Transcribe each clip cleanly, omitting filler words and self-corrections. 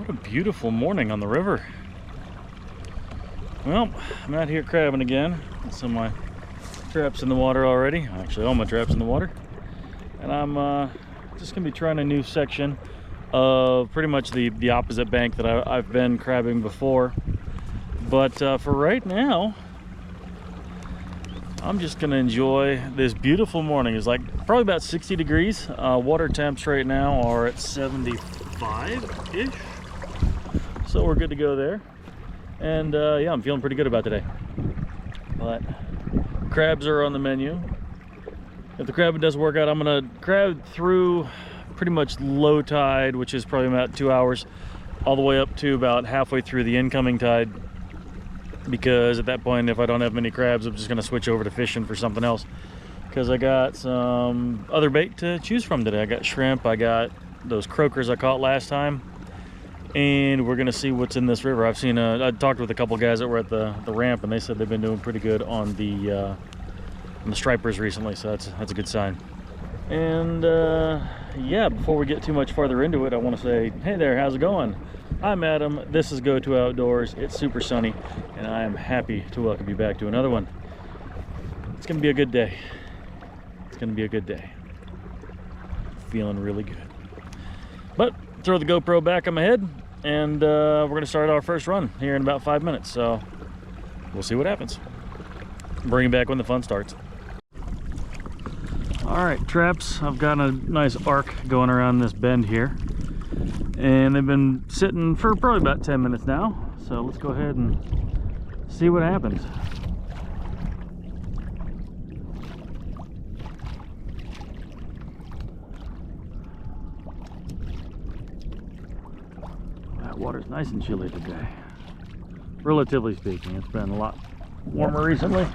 What a beautiful morning on the river. Well, I'm out here crabbing again. Some of my traps in the water already. Actually, all my traps in the water. And I'm just gonna be trying a new section of pretty much the opposite bank that I've been crabbing before. But for right now, I'm just gonna enjoy this beautiful morning. It's like probably about 60 degrees. Water temps right now are at 75-ish. So we're good to go there. And yeah, I'm feeling pretty good about today. But crabs are on the menu. If the crabbing does work out, I'm gonna crab through pretty much low tide, which is probably about 2 hours, all the way up to about halfway through the incoming tide. Because at that point, if I don't have many crabs, I'm just gonna switch over to fishing for something else. Because I got some other bait to choose from today. I got shrimp, I got those croakers I caught last time. And we're gonna see what's in this river. I've seen, I talked with a couple guys that were at the ramp, and they said they've been doing pretty good on the stripers recently, so that's a good sign. And yeah, before we get too much farther into it, I want to say, hey there, how's it going? I'm Adam. This is Go To Outdoors. It's super sunny, and I am happy to welcome you back to another one. It's gonna be a good day. It's gonna be a good day. Feeling really good. But throw the GoPro back on my head, and we're gonna start our first run here in about 5 minutes. So we'll see what happens. Bring it back when the fun starts. All right, traps. I've got a nice arc going around this bend here, and they've been sitting for probably about 10 minutes now. So let's go ahead and see what happens. That water's nice and chilly today. Relatively speaking, it's been a lot warmer recently.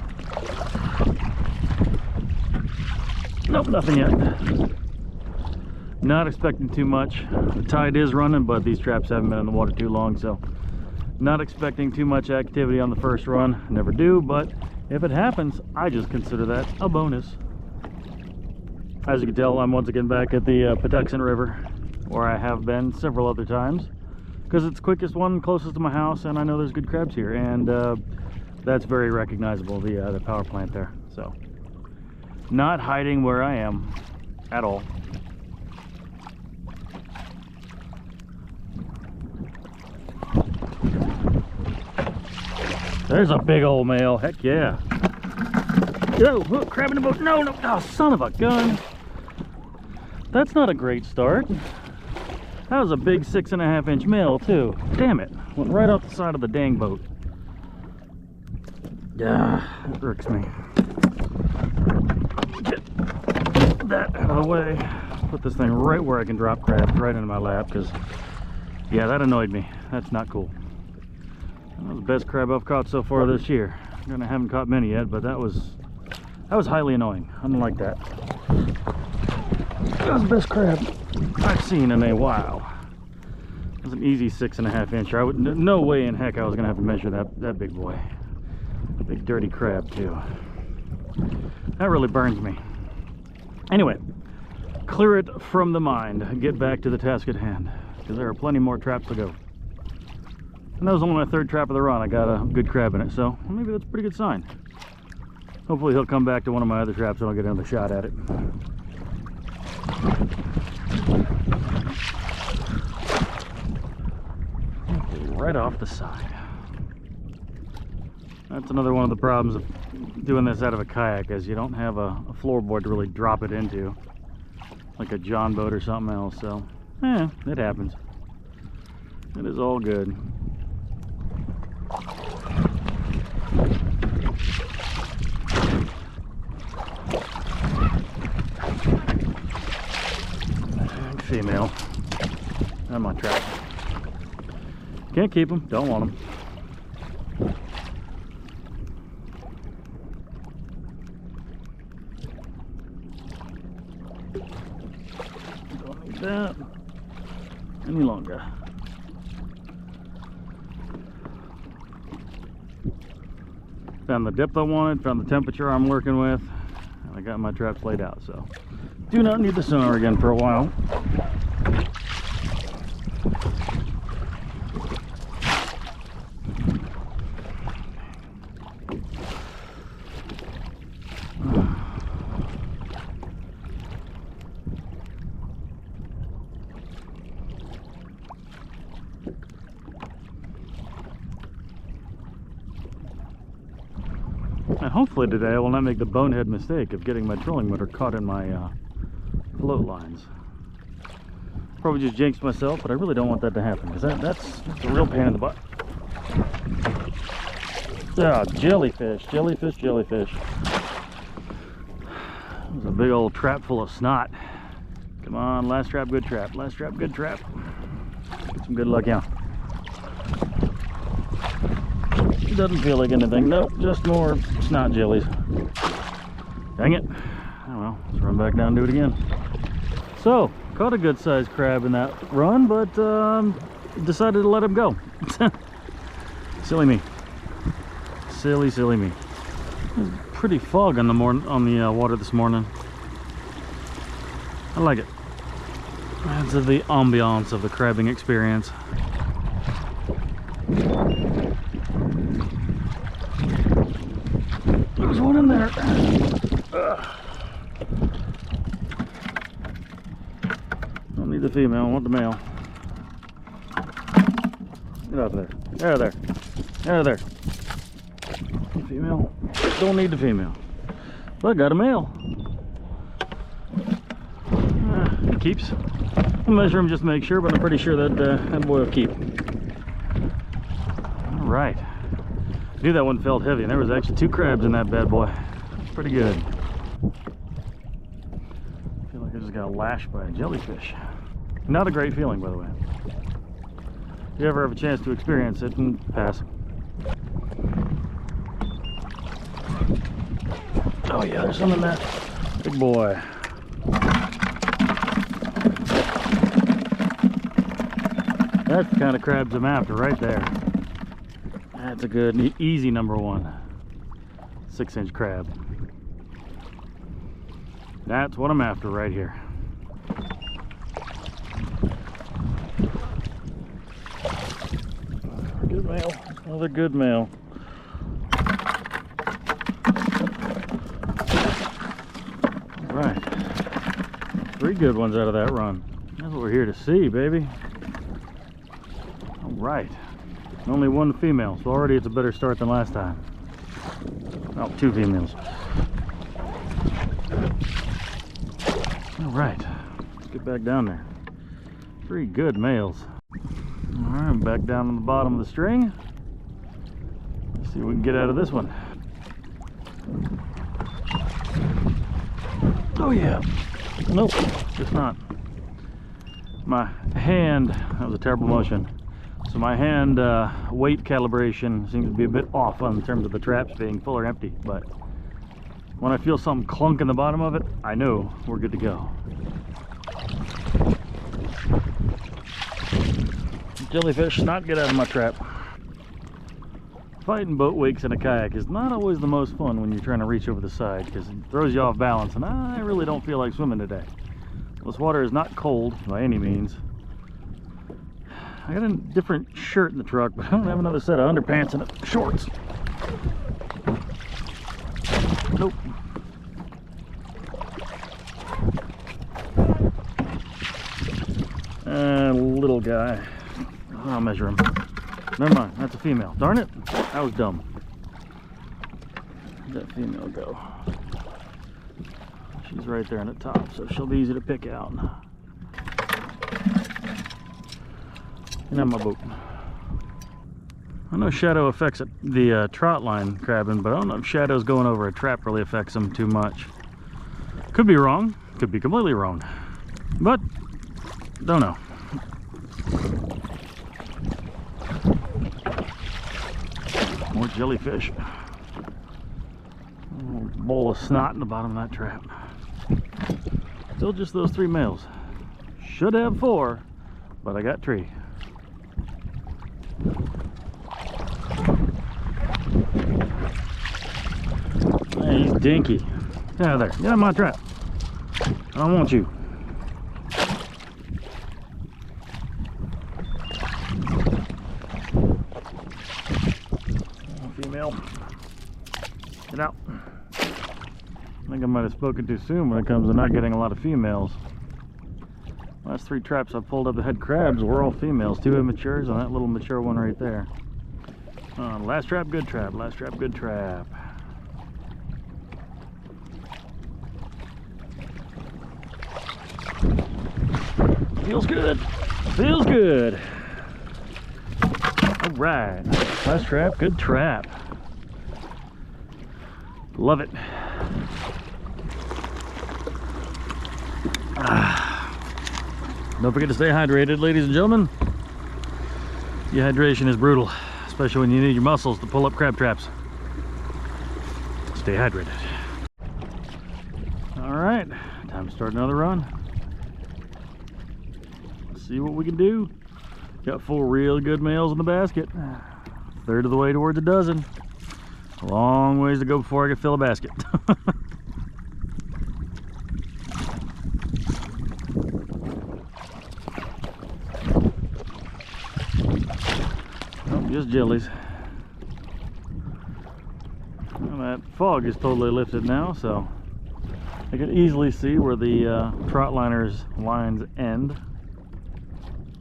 Nope, nothing yet. Not expecting too much. The tide is running, but these traps haven't been in the water too long, so not expecting too much activity on the first run. Never do, but if it happens, I just consider that a bonus. As you can tell, I'm once again back at the Patuxent River, where I have been several other times, because it's the quickest one, closest to my house, and I know there's good crabs here, and that's very recognizable, the power plant there. So not hiding where I am at all. There's a big old male. Heck yeah. Oh, look, crab in the boat. No, no. Oh, son of a gun. That's not a great start. That was a big 6.5-inch male too. Damn it. Went right off the side of the dang boat. Yeah, it irks me. Get that out of the way. Put this thing right where I can drop crabs, right into my lap, because yeah, that annoyed me. That's not cool. That was the best crab I've caught so far this year. I haven't caught many yet, but that was highly annoying. I don't like that. That was the best crab I've seen in a while. It was an easy 6.5-incher. I would no way in heck I was gonna have to measure that big boy. Big dirty crab too. That really burns me. Anyway, clear it from the mind. Get back to the task at hand, because there are plenty more traps to go. And that was only my third trap of the run. I got a good crab in it, so maybe that's a pretty good sign. Hopefully he'll come back to one of my other traps and I'll get another shot at it. Right off the side. That's another one of the problems of doing this out of a kayak, is you don't have a floorboard to really drop it into, like a John boat or something else. So, it happens. It is all good. Female. I'm on track. Can't keep them. Don't want them. Don't need that any longer. Found the depth I wanted, found the temperature I'm working with, and I got my traps laid out, so do not need the sonar again for a while. And hopefully today I will not make the bonehead mistake of getting my trolling motor caught in my float lines. Probably just jinxed myself, but I really don't want that to happen, because that's a real pain in the butt. Ah, jellyfish, jellyfish, jellyfish. It was a big old trap full of snot. Come on, last trap, good trap. Last trap, good trap. Get some good luck, yeah. Doesn't feel like anything. Nope, just more snot jellies. Dang it. Oh well, let's run back down and do it again. So, caught a good sized crab in that run, but decided to let him go. Silly me. Silly, silly me. It was pretty fog on the water this morning. I like it. Adds to the ambiance of the crabbing experience. There's one in there. Ugh. Don't need the female, I want the male. Get out of there. Out of there. Out of there. Female. Don't need the female. But I got a male. He keeps. I'll measure him just to make sure, but I'm pretty sure that that boy will keep. All right. I knew that one felt heavy, and there was actually 2 crabs in that bad boy. Pretty good. I feel like I just got lashed by a jellyfish. Not a great feeling, by the way. If you ever have a chance to experience it, and pass. Oh yeah, there's some in that. Big boy. That's the kind of crabs I'm after right there. That's a good, easy number 1. 6-inch crab. That's what I'm after right here. Good male. Another good male. All right. 3 good ones out of that run. That's what we're here to see, baby. All right. Only 1 female, so already it's a better start than last time. Oh, 2 females. All right, let's get back down there. 3 good males. All right, I'm back down on the bottom of the string. Let's see what we can get out of this one. Oh yeah. Nope, just not. My hand, that was a terrible motion. So my hand weight calibration seems to be a bit off in terms of the traps being full or empty, but when I feel something clunk in the bottom of it, I know we're good to go. Jellyfish, not get out of my trap. Fighting boat wakes in a kayak is not always the most fun when you're trying to reach over the side, because it throws you off balance, and I really don't feel like swimming today. This water is not cold by any means. I got a different shirt in the truck, but I don't have another set of underpants and shorts. Nope. Little guy. I'll measure him. Never mind, that's a female. Darn it, that was dumb. Where'd that female go? She's right there on the top, so she'll be easy to pick out. And on my boat. I know shadow affects the trot line crabbing, but I don't know if shadows going over a trap really affects them too much. Could be wrong, could be completely wrong, but don't know. More jellyfish. A little bowl of snot in the bottom of that trap. Still just those 3 males. Should have 4, but I got 3. Hey, he's dinky. Get out of there. Get out of my trap. I don't want you. Female. Get out. I think I might have spoken too soon when it comes to not getting a lot of females. Last 3 traps I pulled up that had crabs were all females. 2 immatures and that little mature one right there. Last trap, good trap. Last trap, good trap. Feels good. Feels good. All right. Last trap, good trap. Love it. Don't forget to stay hydrated, ladies and gentlemen. Dehydration is brutal, especially when you need your muscles to pull up crab traps. Stay hydrated. All right, time to start another run. Let's see what we can do. Got 4 real good males in the basket. 1/3 of the way towards a dozen. A long ways to go before I can fill a basket. Oh, just jellies. Well, that fog is totally lifted now, so I can easily see where the trot liner's lines end.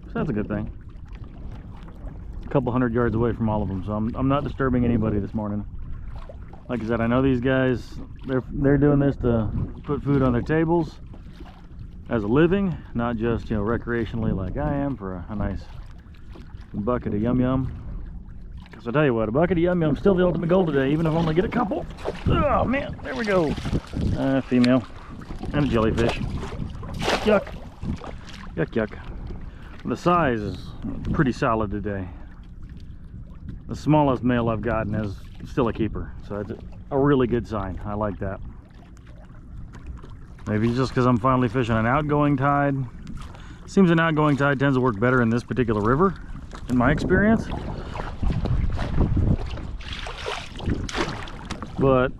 So that's a good thing. A couple 100 yards away from all of them, so I'm not disturbing anybody this morning. Like I said, I know these guys, they're doing this to put food on their tables as a living, not just, you know, recreationally like I am for a nice bucket of yum yum. Because I tell you what, a bucket of yum yum is still the ultimate goal today, even if I only get a couple. Oh man, there we go. Female and a jellyfish. Yuck. Yuck, yuck. The size is pretty solid today. The smallest male I've gotten is still a keeper, so it's a really good sign. I like that. Maybe just because I'm finally fishing an outgoing tide. Seems an outgoing tide tends to work better in this particular river, in my experience. But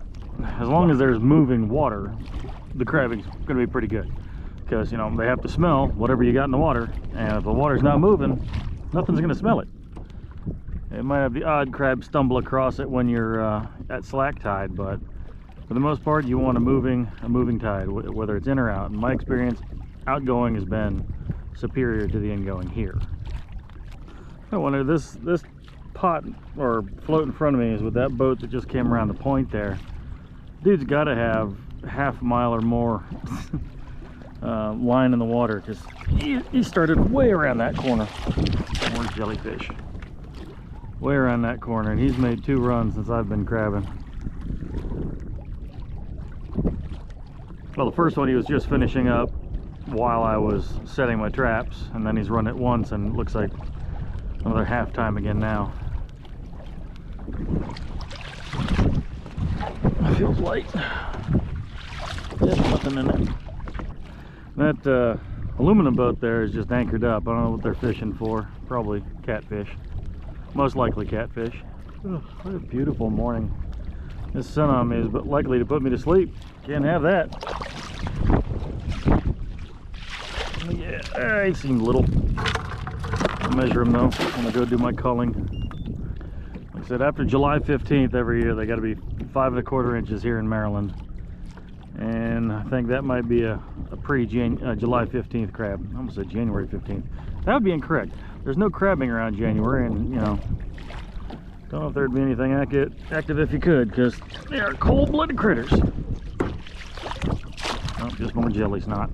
as long as there's moving water, the crabbing's going to be pretty good. Because, you know, they have to smell whatever you got in the water, and if the water's not moving, nothing's going to smell it. It might have the odd crab stumble across it when you're at slack tide, but for the most part, you want a moving tide, whether it's in or out. In my experience, outgoing has been superior to the ingoing here. I wonder, this pot or float in front of me is with that boat that just came around the point there. Dude's got to have half a mile or more line in the water, because he started way around that corner. More jellyfish. Way around that corner, and he's made 2 runs since I've been crabbing. Well, the first one he was just finishing up while I was setting my traps, and then he's run it once, and it looks like another half time again now. It feels light. There's nothing in it. That aluminum boat there is just anchored up. I don't know what they're fishing for. Probably catfish. Most likely catfish. Oh, what a beautiful morning. This sun on me is likely to put me to sleep. Can't have that. Yeah, he seemed little. I'll measure him though when I go do my culling. Like I said, after July 15th every year, they got to be 5 1/4 inches here in Maryland. And I think that might be a pre-July 15th crab. I almost said January 15th. That would be incorrect. There's no crabbing around January, and you know, don't know if there'd be anything active if you could, because they are cold-blooded critters. Oh, just more jelly snot.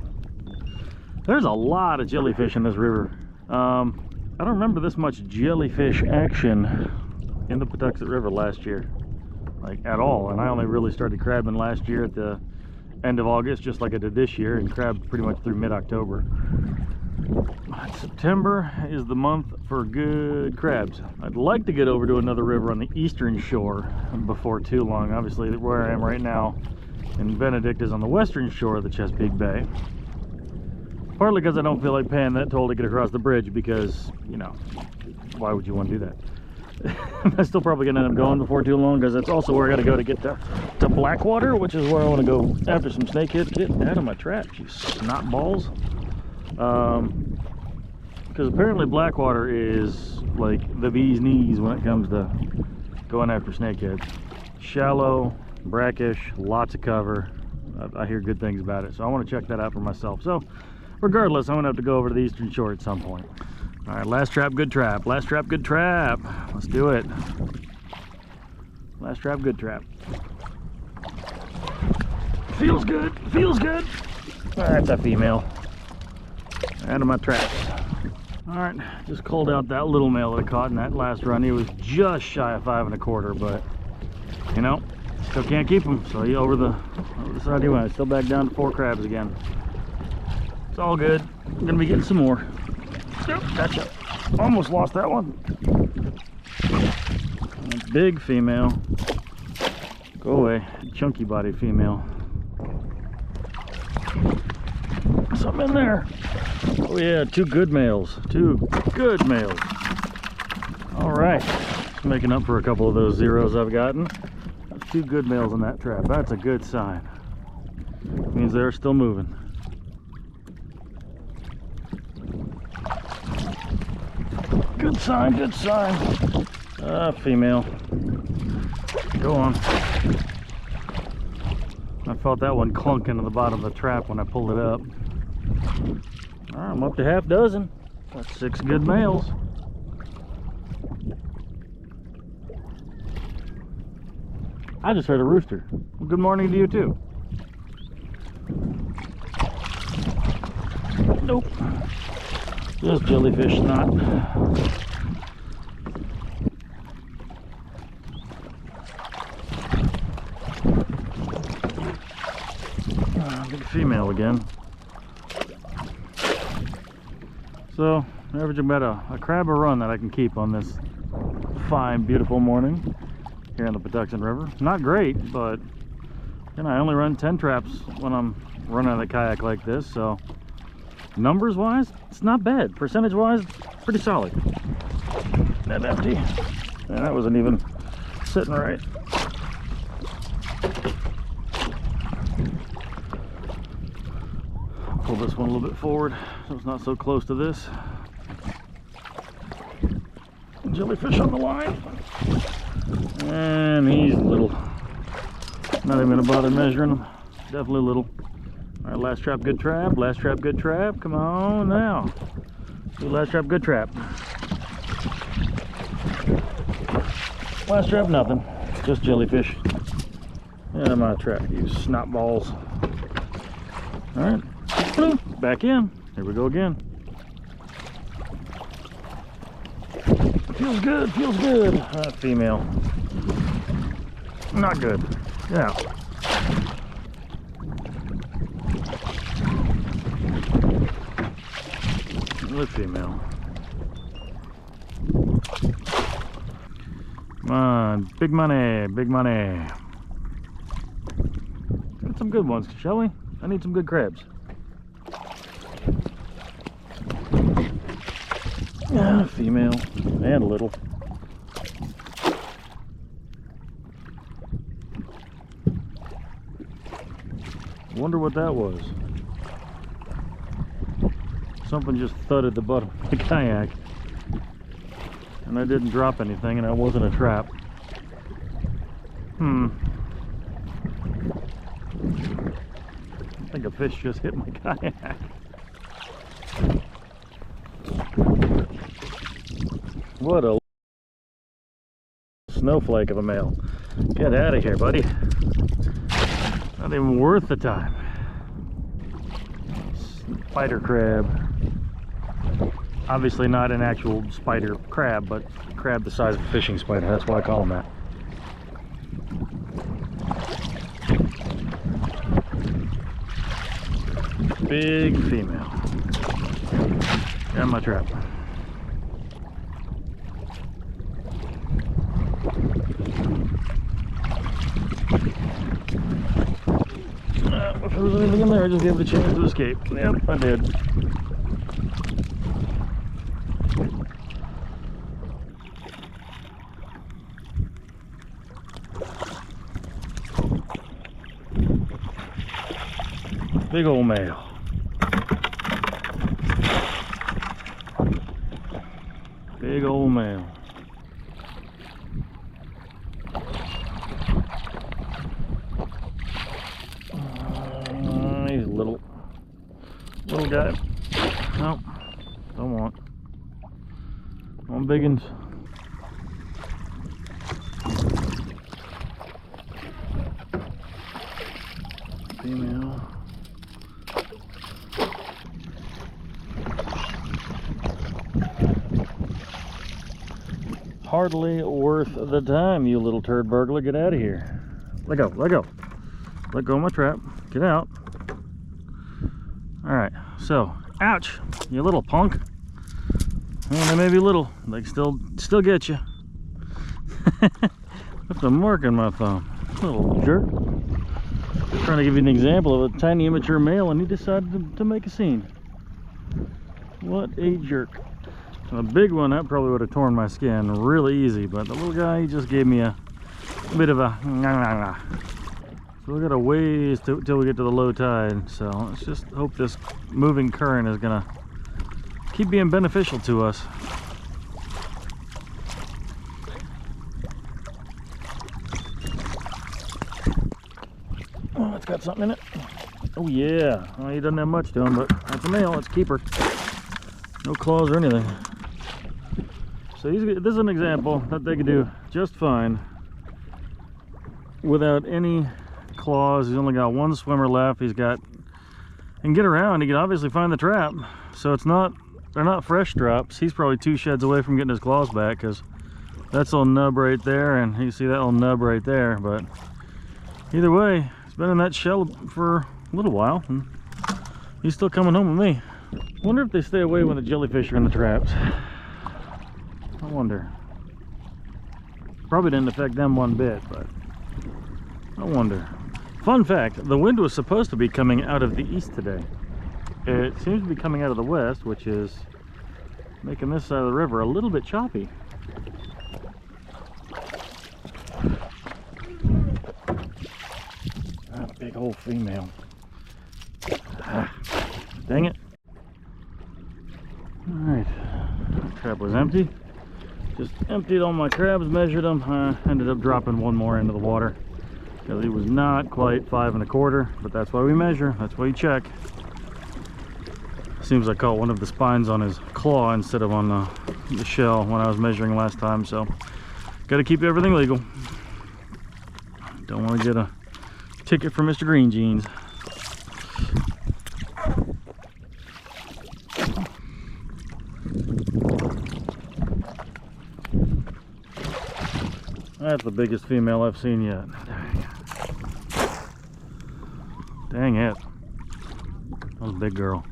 There's a lot of jellyfish in this river. I don't remember this much jellyfish action in the Patuxent River last year, like at all. And I only really started crabbing last year at the end of August, just like I did this year, and crabbed pretty much through mid-October. September is the month for good crabs. I'd like to get over to another river on the eastern shore before too long. Obviously, where I am right now in Benedict is on the western shore of the Chesapeake Bay. Partly because I don't feel like paying that toll to get across the bridge, because, you know, why would you want to do that? I'm still probably going to end up going before too long, because that's also where I got to go to get to Blackwater, which is where I want to go after some snakeheads. Get out of my trap, you snot balls. Because apparently Blackwater is like the bee's knees when it comes to going after snakeheads. Shallow, brackish, lots of cover. I hear good things about it, so I want to check that out for myself. So regardless, I'm gonna have to go over to the eastern shore at some point. All right, last trap, good trap. Last trap, good trap. Let's do it. Last trap, good trap. Feels good, feels good. That's a female. out of my traps. All right, just called out that little male that I caught in that last run. He was just shy of 5 1/4, but you know, still can't keep him. So he over the side he went. Still back down to 4 crabs again. It's all good. I'm gonna be getting some more. Yep, gotcha. Almost lost that one. Big female. Go away. Chunky body female. Something in there. Oh yeah, 2 good males. 2 good males. All right. Making up for a couple of those zeros I've gotten. 2 good males in that trap. That's a good sign. Means they're still moving. Good sign, good sign. Female. Go on. I felt that one clunk into the bottom of the trap when I pulled it up. All right, I'm up to half dozen. That's 6 good males. I just heard a rooster. Well, good morning to you too. Nope. Just jellyfish snot. Big female again. So, averaging about a crab a run that I can keep on this fine, beautiful morning here in the Patuxent River. Not great, but you know, I only run 10 traps when I'm running the kayak like this, so numbers wise, it's not bad. Percentage wise, pretty solid. That empty. And that wasn't even sitting right. Pull this one a little bit forward so it's not so close to this. Jellyfish on the line. And he's little. Not even gonna bother measuring him. Definitely little. All right, last trap, good trap. Last trap, good trap. Come on now. Do last trap, good trap. Last trap, nothing. Just jellyfish. Yeah, my trap, you snot balls. All right, boom, back in. Here we go again. Feels good, feels good. Female. Not good. Yeah. Another female. Come on, big money, big money. Get some good ones, shall we? I need some good crabs. Yeah, female and little. Wonder what that was. Something just thudded the bottom of the kayak. And I didn't drop anything, and it wasn't a trap. I think a fish just hit my kayak. What a snowflake of a male. Get out of here, buddy. Not even worth the time. Spider crab. Obviously not an actual spider crab, but crab the size of a fishing spider. That's why I call them that. Big female. Got my trap. If there was anything in there, I just gave it a chance to escape. Yep, I did. Big old male. Big old male. He's a little guy. Nope, don't want. One big ones. Female. hardly worth the time, you little turd burglar. Get out of here. Let go, let go. Let go of my trap. Get out. All right, so, ouch, you little punk. Well, they may be little, they still get you. That's a mark in my thumb. Little jerk. Trying to give you an example of a tiny immature male, and he decided to make a scene. What a jerk. A big one, that probably would have torn my skin really easy, but the little guy, he just gave me a bit of a nah. So we got a ways till we get to the low tide, so let's just hope this moving current is gonna keep being beneficial to us. Oh, it's got something in it. Oh yeah, well, he doesn't have much to him, but that's a male. It's a keeper. No claws or anything. So this is an example that they could do just fine without any claws. He's only got one swimmer left. He can get around. He can obviously find the trap. So they're not fresh drops. He's probably 2 sheds away from getting his claws back, because that's little nub right there, and you see that little nub right there. But either way, he's been in that shell for a little while, and he's still coming home with me. Wonder if they stay away when the jellyfish are in the traps. I wonder. Probably didn't affect them one bit, but I wonder. Fun fact, the wind was supposed to be coming out of the east today. It seems to be coming out of the west, which is making this side of the river a little bit choppy. Ah, big old female. Ah, dang it. Alright, trap was empty. Just emptied all my crabs, measured them. Ended up dropping one more into the water because he was not quite 5 1/4, but that's why we measure, that's why you check. Seems I caught one of the spines on his claw instead of on the shell when I was measuring last time, so got to keep everything legal. Don't want to get a ticket for Mr. Green Jeans. That's the biggest female I've seen yet. Dang it. That was a big girl.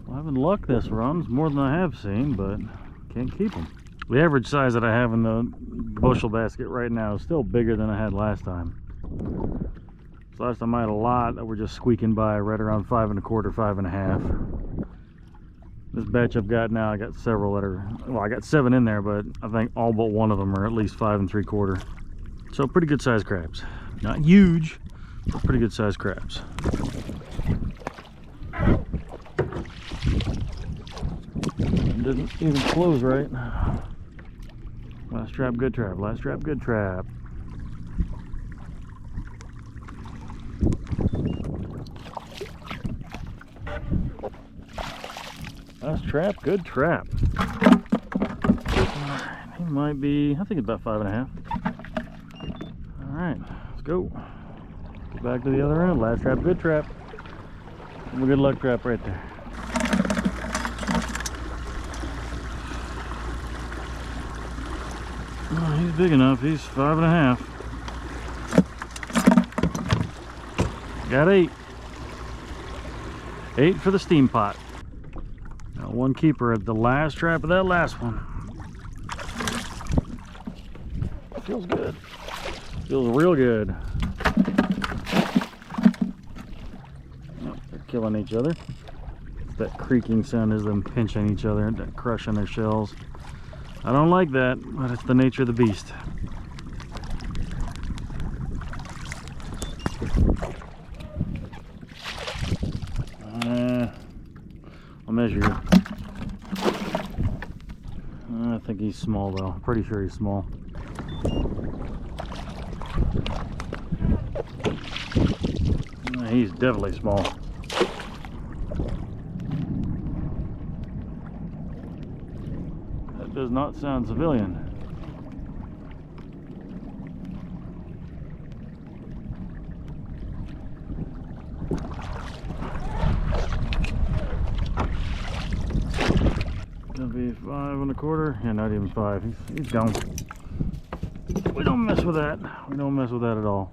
Well, having luck this run is more than I have seen, but can't keep them. The average size that I have in the bushel basket right now is still bigger than I had last time. So last time I had a lot that were just squeaking by right around 5 1/4, 5 1/2. This batch I've got now, I got several that are, well, I got 7 in there, but I think all but one of them are at least 5 3/4. So pretty good sized crabs. Not huge, but pretty good sized crabs. Didn't even close right. Last trap, good trap. Last trap, good trap. Last trap, good trap. He might be, I think it's about 5 1/2. All right, let's go. Get back to the other end. Last trap, good trap. And a good luck trap right there. Oh, he's big enough. He's 5 1/2. Got 8. 8 for the steam pot. Got one keeper at the last trap of that last one. Feels good. Feels real good. Oh, they're killing each other. That creaking sound is them pinching each other, that crushing their shells. I don't like that, but it's the nature of the beast. I'll measure you. I think he's small though. I'm pretty sure he's small. He's definitely small. That does not sound civilian. That'd be 5 1/4. Yeah, not even 5. He's gone. We don't mess with that. We don't mess with that at all.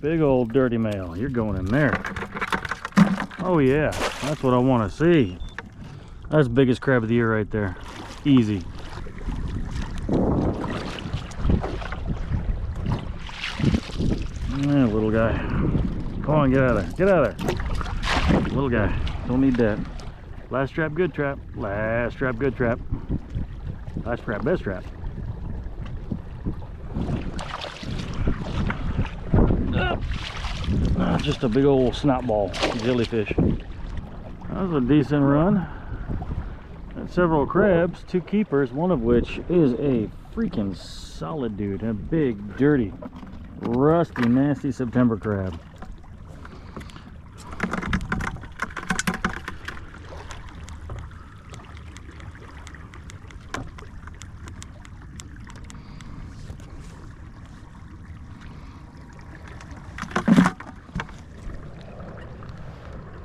Big old dirty male. You're going in there. Oh yeah, that's what I want to see. That's the biggest crab of the year right there. Easy. Yeah, little guy. Come on, get out of there. Get out of there. Little guy. Don't need that. Last trap, good trap. Last trap, good trap. Last trap, best trap. Just a big old snot ball jellyfish. That was a decent run. Had several crabs, 2 keepers, one of which is a freaking solid dude. A big, dirty, rusty, nasty September crab.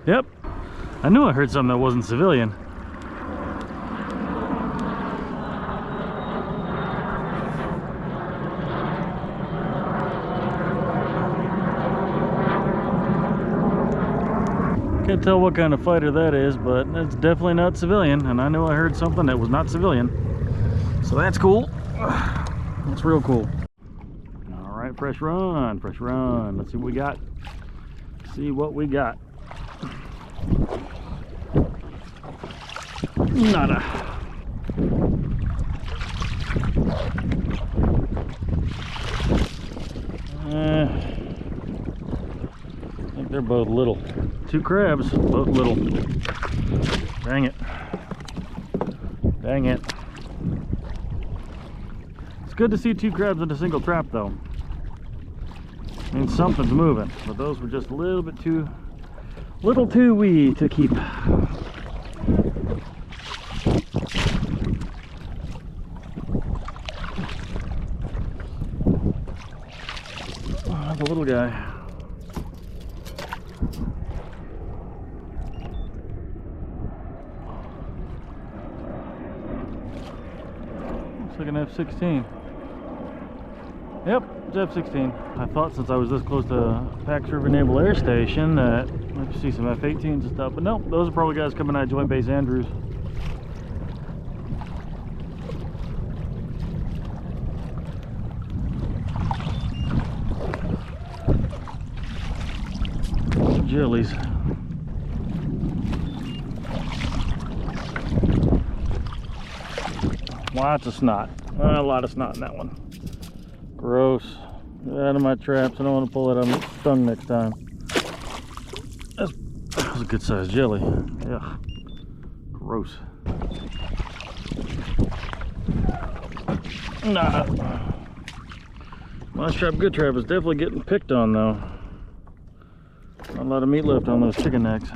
Yep, I knew I heard something that wasn't civilian. Can't tell what kind of fighter that is, but it's definitely not civilian, and I knew I heard something that was not civilian. So that's cool. That's real cool. All right, fresh run, fresh run. Let's see what we got. See what we got. Nada. I think they're both little. 2 crabs, both little. Dang it. Dang it. It's good to see 2 crabs in a single trap though. I mean, something's moving, but those were just a little bit too wee to keep. The little guy. Looks like an F-16. Yep, it's F-16. I thought since I was this close to Patuxent River Naval Air Station that I'd see some F-18s and stuff, but nope, those are probably guys coming out of Joint Base Andrews. Jellies. Lots of snot. A lot of snot in that one. Gross. Get out of my traps. I don't want to pull it on my tongue next time. That was a good sized jelly. Yeah. Gross. Nah. Last trap, good trap is definitely getting picked on though. Not a lot of meat left on those chicken necks.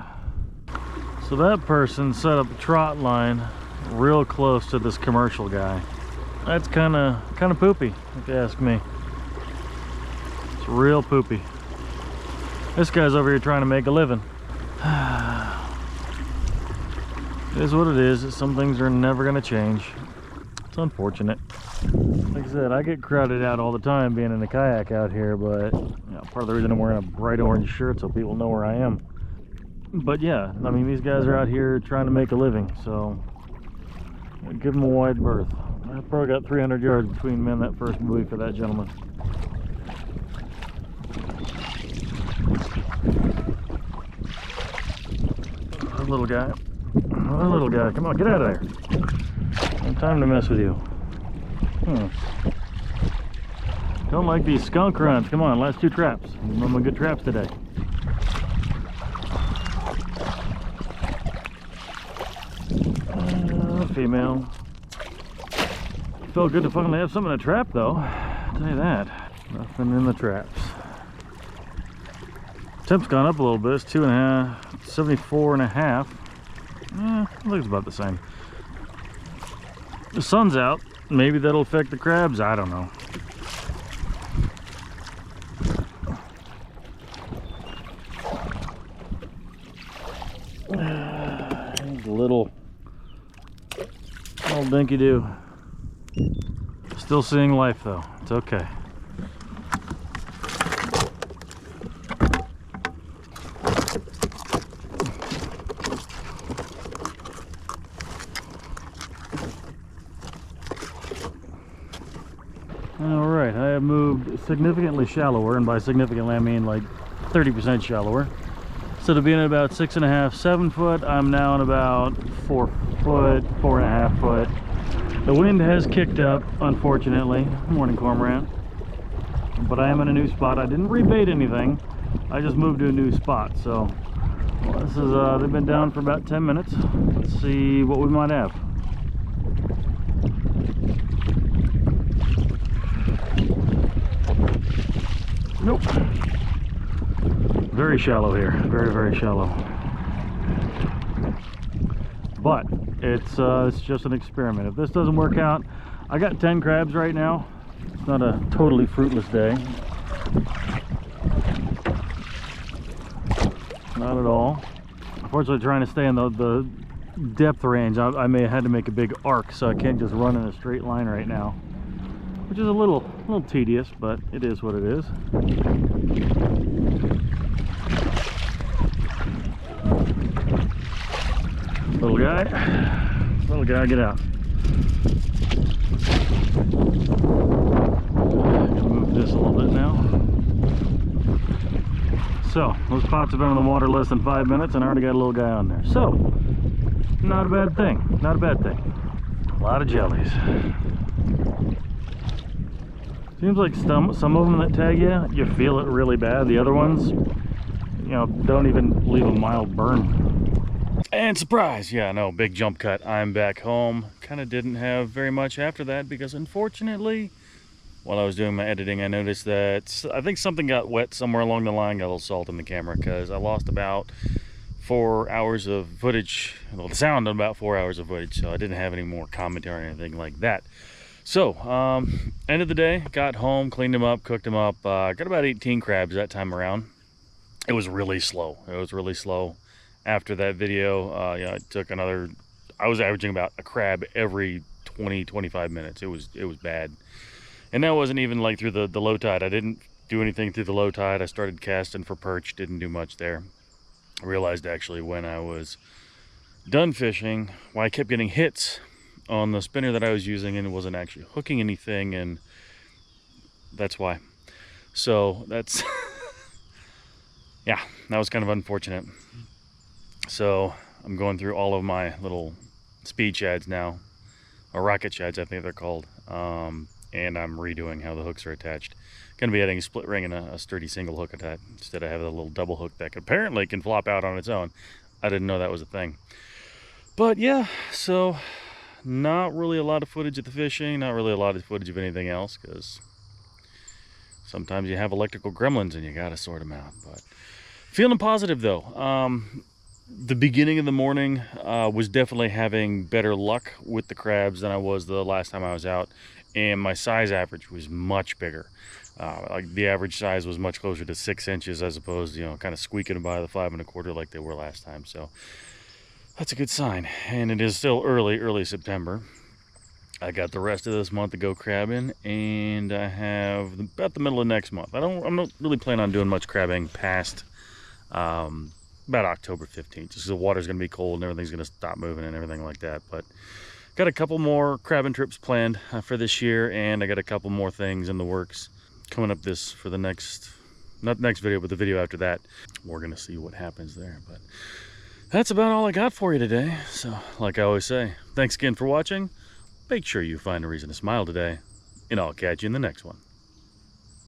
So that person set up a trot line real close to this commercial guy. That's kind of poopy, if you ask me. It's real poopy. This guy's over here trying to make a living. It is what it is. Some things are never going to change. It's unfortunate. Like I said, I get crowded out all the time being in a kayak out here, but you know, part of the reason I'm wearing a bright orange shirt so people know where I am. But yeah, I mean, these guys are out here trying to make a living, so give them a wide berth. I probably got 300 yards between me and that first buoy for that gentleman. Little guy. Oh, little guy. Come on, get out of there. No time to mess with you. Don't like these skunk runs. Come on, last 2 traps. One of my good traps today. Female. Felt good to finally have something in a trap though. I'll tell you that. Nothing in the traps. Temp's gone up a little bit. It's 2.5, 74.5. It looks about the same. The sun's out. Maybe that'll affect the crabs. I don't know. little dinky do. Still seeing life though. It's okay. Alright, I have moved significantly shallower, and by significantly I mean like 30% shallower. So to be in about 6.5, 7 foot, I'm now in about 4 foot, 4.5 foot. The wind has kicked up, unfortunately. Morning, Cormorant. But I am in a new spot. I didn't rebait anything. I just moved to a new spot. So well, this is they've been down for about 10 minutes. Let's see what we might have. Nope. Very shallow here. Very, very shallow. But it's just an experiment. If this doesn't work out, I got 10 crabs right now. It's not a totally fruitless day. Not at all. Unfortunately, trying to stay in the depth range, I may have had to make a big arc, so I can't just run in a straight line right now, which is a little tedious, but it is what it is. Little guy, get out. Move this a little bit now. So those pots have been in the water less than 5 minutes, and I already got a little guy on there. So not a bad thing. Not a bad thing. A lot of jellies. Seems like some of them that tag you, you feel it really bad. The other ones, you know, don't even leave a mild burn. And surprise, yeah, no, big jump cut. I'm back home. Kind of didn't have very much after that because unfortunately, while I was doing my editing, I noticed that I think something got wet somewhere along the line, got a little salt in the camera, because I lost about 4 hours of footage, well, the sound of about 4 hours of footage, so I didn't have any more commentary or anything like that. So, end of the day, got home, cleaned them up, cooked them up, got about 18 crabs that time around. It was really slow. It was really slow. After that video, you know, it took another, I was averaging about a crab every 20-25 minutes. It was bad. And that wasn't even like through the low tide. I didn't do anything through the low tide. I started casting for perch, didn't do much there. I realized actually when I was done fishing, well, I kept getting hits on the spinner that I was using and it wasn't actually hooking anything, and that's why. So that's yeah, that was kind of unfortunate. So I'm going through all of my little speed shads now, or rocket shads I think they're called, and I'm redoing how the hooks are attached. Gonna be adding a split ring and a sturdy single hook attached instead of having a little double hook that apparently can flop out on its own. I didn't know that was a thing. But yeah, so not really a lot of footage of the fishing, not really a lot of footage of anything else, because sometimes you have electrical gremlins and you gotta sort them out. But feeling positive though. The beginning of the morning was definitely having better luck with the crabs than I was the last time I was out, and my size average was much bigger. Like the average size was much closer to 6 inches as opposed to, you know, kind of squeaking by the 5 1/4 like they were last time. So that's a good sign. And it is still early September. I got the rest of this month to go crabbing, and I have about the middle of next month. I'm not really planning on doing much crabbing past about October 15th, just because the water's going to be cold and everything's going to stop moving and everything like that. But got a couple more crabbing trips planned for this year, and I got a couple more things in the works coming up for the next, not next video, but the video after that. We're going to see what happens there. But that's about all I got for you today. So like I always say, thanks again for watching. Make sure you find a reason to smile today, and I'll catch you in the next one.